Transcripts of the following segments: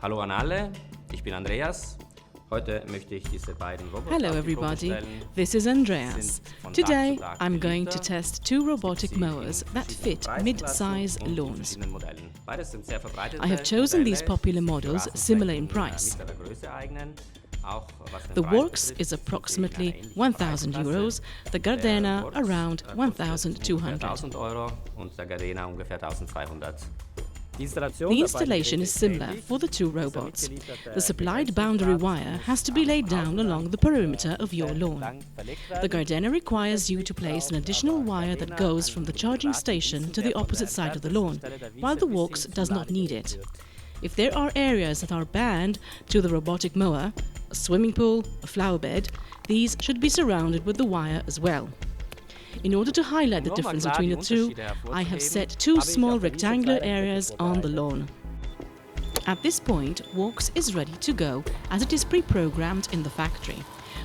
Hallo an alle, ich bin Andreas. Heute möchte ich diese beiden Roboter. Hello everybody, this is Andreas. Today I'm going to test two robotic mowers that fit mid-size lawns. I have chosen these popular models similar in price. The Worx is approximately 1,000 euros, the Gardena around 1,200. The installation is similar for the two robots. The supplied boundary wire has to be laid down along the perimeter of your lawn. The Gardena requires you to place an additional wire that goes from the charging station to the opposite side of the lawn, while the Worx does not need it. If there are areas that are banned to the robotic mower, a swimming pool, a flower bed, these should be surrounded with the wire as well. In order to highlight the difference between the two, I have set two small rectangular areas on the lawn. At this point, Worx is ready to go as it is pre-programmed in the factory.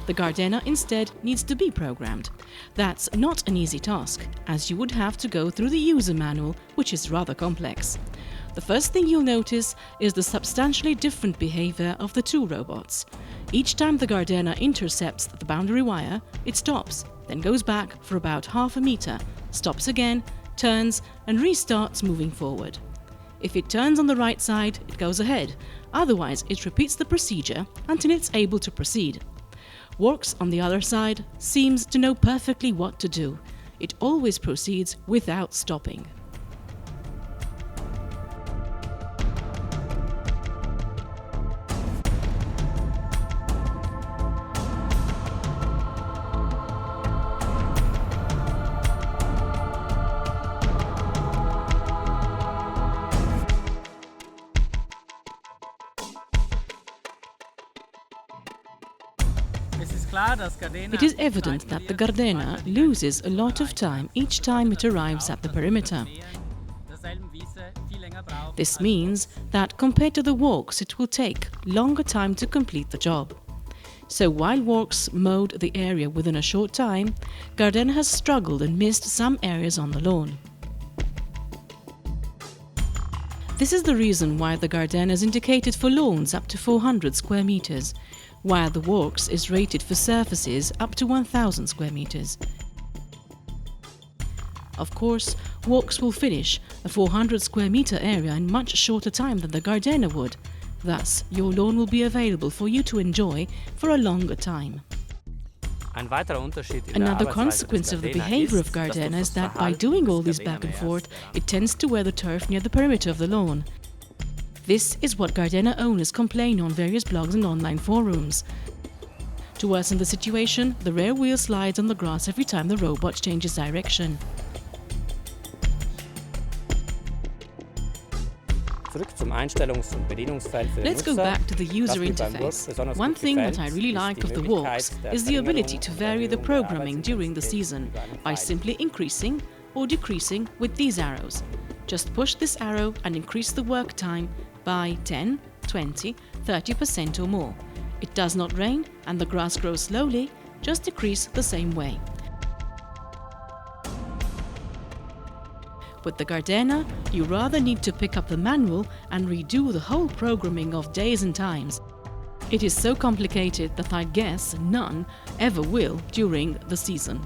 The Gardena instead needs to be programmed. That's not an easy task, as you would have to go through the user manual, which is rather complex. The first thing you'll notice is the substantially different behavior of the two robots. Each time the Gardena intercepts the boundary wire, it stops, then goes back for about half a meter, stops again, turns and restarts moving forward. If it turns on the right side, it goes ahead, otherwise it repeats the procedure until it's able to proceed. Worx, on the other side, seems to know perfectly what to do. It always proceeds without stopping. It is evident that the Gardena loses a lot of time each time it arrives at the perimeter. This means that compared to the Worx, it will take longer time to complete the job. So while Worx mowed the area within a short time, Gardena has struggled and missed some areas on the lawn. This is the reason why the Gardena is indicated for lawns up to 400 square meters, while the Worx is rated for surfaces up to 1,000 square meters. Of course, Worx will finish a 400 square meter area in much shorter time than the Gardena would. Thus, your lawn will be available for you to enjoy for a longer time. Another consequence of the behavior of Gardena is that by doing all this back and forth, it tends to wear the turf near the perimeter of the lawn. This is what Gardena owners complain on various blogs and online forums. To worsen the situation, the rear wheel slides on the grass every time the robot changes direction. Let's go back to the user interface. One thing that I really like of the Worx is the ability to vary the programming during the season by simply increasing or decreasing with these arrows. Just push this arrow and increase the work time by 10, 20, 30% or more. It does not rain and the grass grows slowly, just decrease the same way. With the Gardena, you rather need to pick up the manual and redo the whole programming of days and times. It is so complicated that I guess none ever will during the season.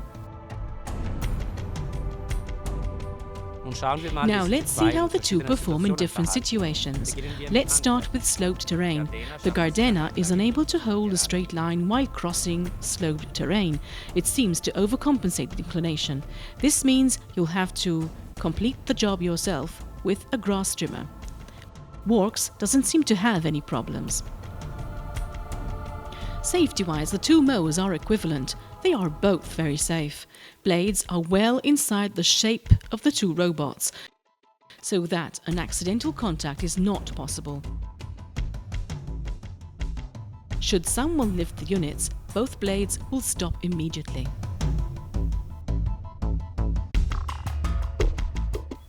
Now let's see how the two perform in different situations. Let's start with sloped terrain. The Gardena is unable to hold a straight line while crossing sloped terrain. It seems to overcompensate the inclination. This means you'll have to complete the job yourself with a grass trimmer. Worx doesn't seem to have any problems. Safety-wise, the two mowers are equivalent. They are both very safe. Blades are well inside the shape of the two robots, so that an accidental contact is not possible. Should someone lift the units, both blades will stop immediately.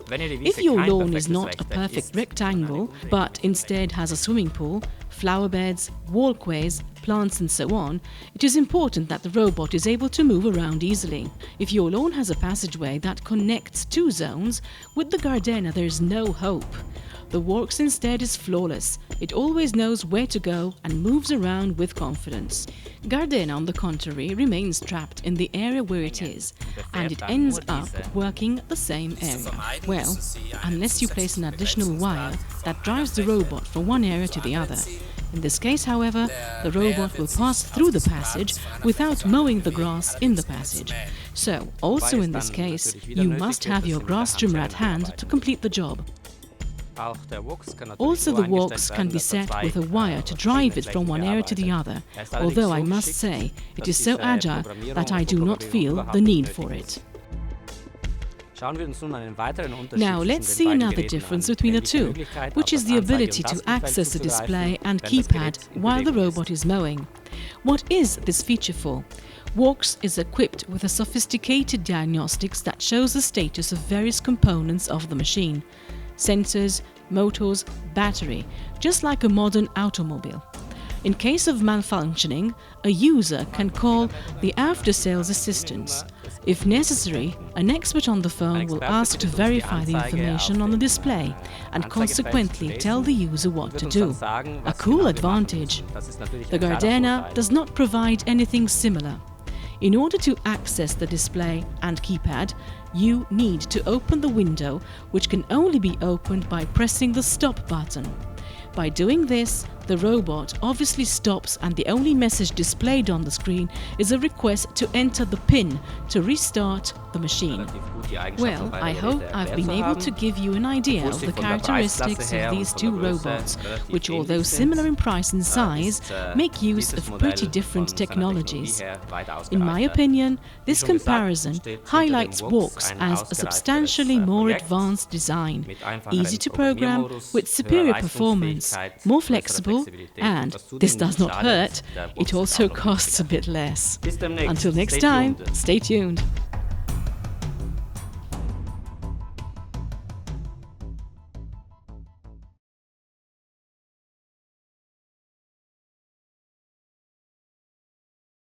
If your lawn is not a perfect rectangle, but instead has a swimming pool, flower beds, walkways plants and so on, it is important that the robot is able to move around easily. If your lawn has a passageway that connects two zones, with the Gardena there is no hope. The Worx instead is flawless. It always knows where to go and moves around with confidence. Gardena, on the contrary, remains trapped in the area where it is, and it ends up working the same area. Well, unless you place an additional wire that drives the robot from one area to the other. In this case, however, the robot will pass through the passage without mowing the grass in the passage. So, also in this case, you must have your grass trimmer at hand to complete the job. Also, the Worx can be set with a wire to drive it from one area to the other, although I must say, it is so agile that I do not feel the need for it. Now let's see another difference between the two, which is the ability to access the display and keypad while the robot is mowing. What is this feature for? Worx is equipped with a sophisticated diagnostics that shows the status of various components of the machine. Sensors, motors, battery, just like a modern automobile. In case of malfunctioning, a user can call the after-sales assistance. If necessary, an expert on the phone will ask to verify the information on the display and consequently tell the user what to do. A cool advantage. The Gardena does not provide anything similar. In order to access the display and keypad, you need to open the window, which can only be opened by pressing the stop button. By doing this, the robot obviously stops and the only message displayed on the screen is a request to enter the PIN to restart the machine. Well, I hope I've been able to give you an idea of the characteristics of these two robots, which, although similar in price and size, make use of pretty different technologies. In my opinion, this comparison highlights Worx as a substantially more advanced design, easy to program, with superior performance, more flexible, and, this does not hurt, it also costs a bit less. Until next time, stay tuned.